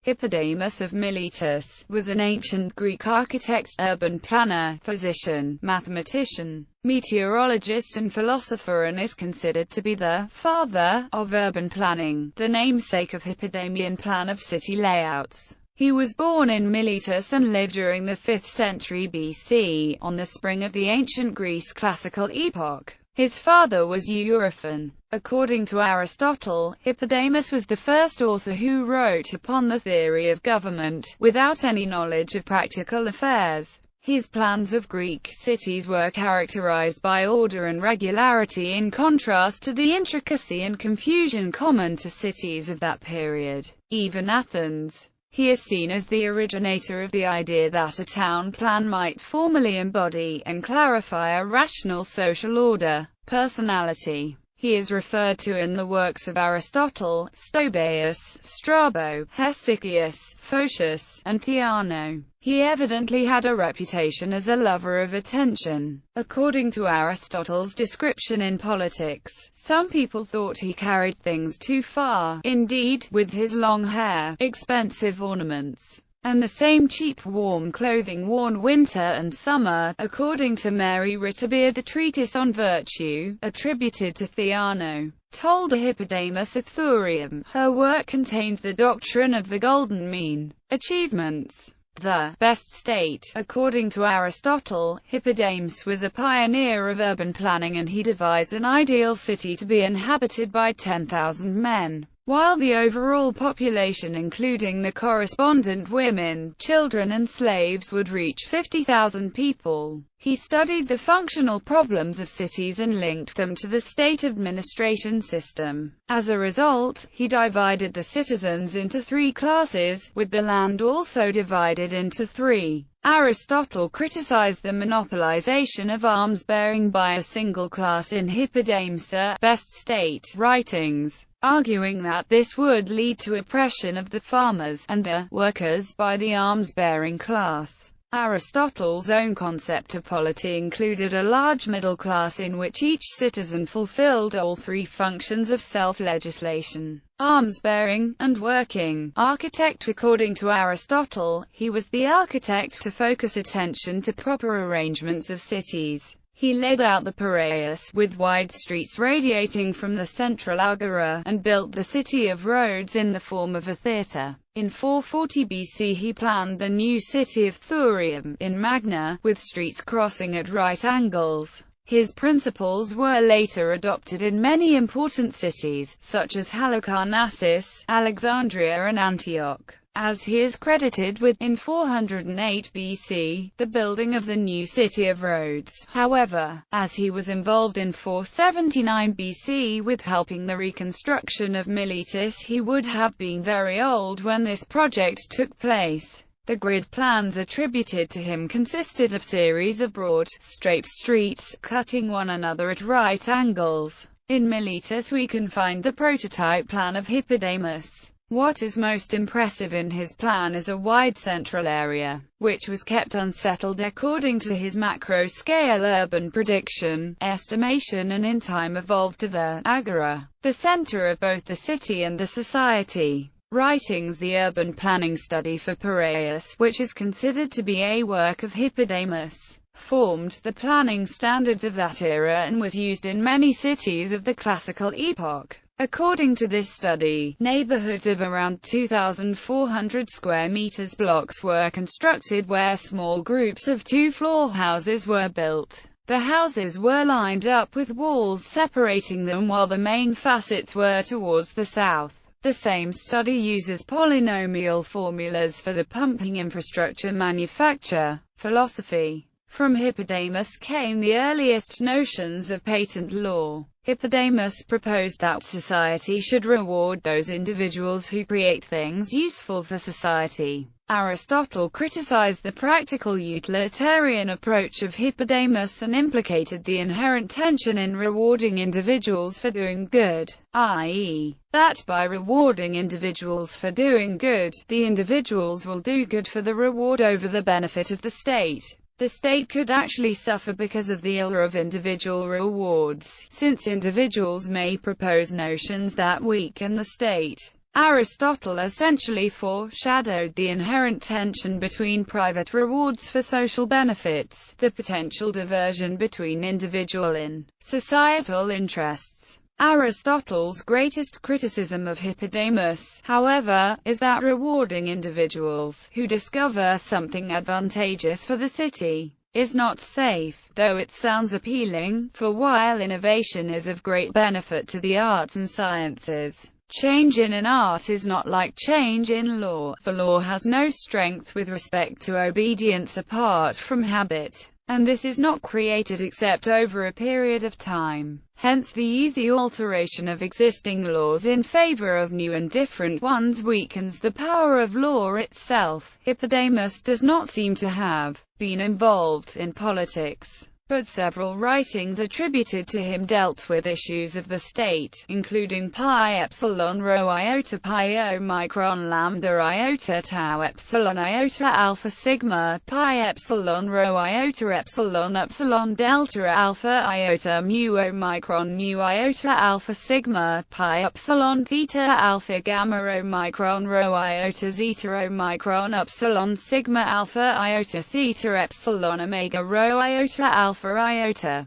Hippodamus of Miletus was an ancient Greek architect, urban planner, physician, mathematician, meteorologist and philosopher, and is considered to be the father of urban planning, the namesake of Hippodamian plan of city layouts. He was born in Miletus and lived during the 5th century BC, on the spring of the ancient Greece classical epoch. His father was Euryphon. According to Aristotle, Hippodamus was the first author who wrote upon the theory of government, without any knowledge of practical affairs. His plans of Greek cities were characterized by order and regularity, in contrast to the intricacy and confusion common to cities of that period, even Athens. He is seen as the originator of the idea that a town plan might formally embody and clarify a rational social order, personality. He is referred to in the works of Aristotle, Stobaeus, Strabo, Hesychius, Phocius, and Theano. He evidently had a reputation as a lover of attention. According to Aristotle's description in Politics, some people thought he carried things too far, indeed, with his long hair, expensive ornaments, and the same cheap warm clothing worn winter and summer. According to Mary Ritterbeard, the treatise on virtue, attributed to Theano, told a Hippodamus of Thurium. Her work contains the doctrine of the golden mean. Achievements. The best state. According to Aristotle, Hippodamus was a pioneer of urban planning, and he devised an ideal city to be inhabited by 10,000 men, while the overall population, including the correspondent women, children and slaves, would reach 50,000 people. He studied the functional problems of cities and linked them to the state administration system. As a result, he divided the citizens into 3 classes, with the land also divided into 3. Aristotle criticized the monopolization of alms-bearing by a single class in Hippodamus' best state writings, arguing that this would lead to oppression of the farmers and the workers by the alms-bearing class. Aristotle's own concept of polity included a large middle class in which each citizen fulfilled all 3 functions of self-legislation, alms-bearing, and working architect. According to Aristotle, he was the architect to focus attention to proper arrangements of cities. He laid out the Piraeus, with wide streets radiating from the central agora, and built the city of Rhodes in the form of a theatre. In 440 BC he planned the new city of Thurium, in Magna, with streets crossing at right angles. His principles were later adopted in many important cities, such as Halicarnassus, Alexandria and Antioch, as he is credited with, in 408 BC, the building of the new city of Rhodes. However, as he was involved in 479 BC with helping the reconstruction of Miletus, he would have been very old when this project took place. The grid plans attributed to him consisted of series of broad, straight streets, cutting one another at right angles. In Miletus we can find the prototype plan of Hippodamus. What is most impressive in his plan is a wide central area, which was kept unsettled according to his macro-scale urban prediction, estimation, and in time evolved to the agora, the center of both the city and the society. Writings. The urban planning study for Piraeus, which is considered to be a work of Hippodamus, formed the planning standards of that era and was used in many cities of the classical epoch. According to this study, neighborhoods of around 2,400 square meters blocks were constructed where small groups of 2-floor houses were built. The houses were lined up with walls separating them, while the main facets were towards the south. The same study uses polynomial formulas for the pumping infrastructure manufacture. Philosophy. From Hippodamus came the earliest notions of patent law. Hippodamus proposed that society should reward those individuals who create things useful for society. Aristotle criticized the practical utilitarian approach of Hippodamus and implicated the inherent tension in rewarding individuals for doing good, i.e., that by rewarding individuals for doing good, the individuals will do good for the reward over the benefit of the state. The state could actually suffer because of the allure of individual rewards, since individuals may propose notions that weaken the state. Aristotle essentially foreshadowed the inherent tension between private rewards for social benefits, the potential diversion between individual and societal interests. Aristotle's greatest criticism of Hippodamus, however, is that rewarding individuals who discover something advantageous for the city is not safe, though it sounds appealing, for while innovation is of great benefit to the arts and sciences, change in an art is not like change in law, for law has no strength with respect to obedience apart from habit, and this is not created except over a period of time. Hence the easy alteration of existing laws in favor of new and different ones weakens the power of law itself. Hippodamus does not seem to have been involved in politics, but several writings attributed to him dealt with issues of the state, including pi epsilon rho iota pi omicron lambda iota tau epsilon iota alpha sigma pi epsilon rho iota epsilon delta alpha iota mu omicron mu iota alpha sigma pi epsilon theta alpha gamma omicron rho iota zeta omicron epsilon sigma alpha iota theta epsilon omega rho iota alpha iota.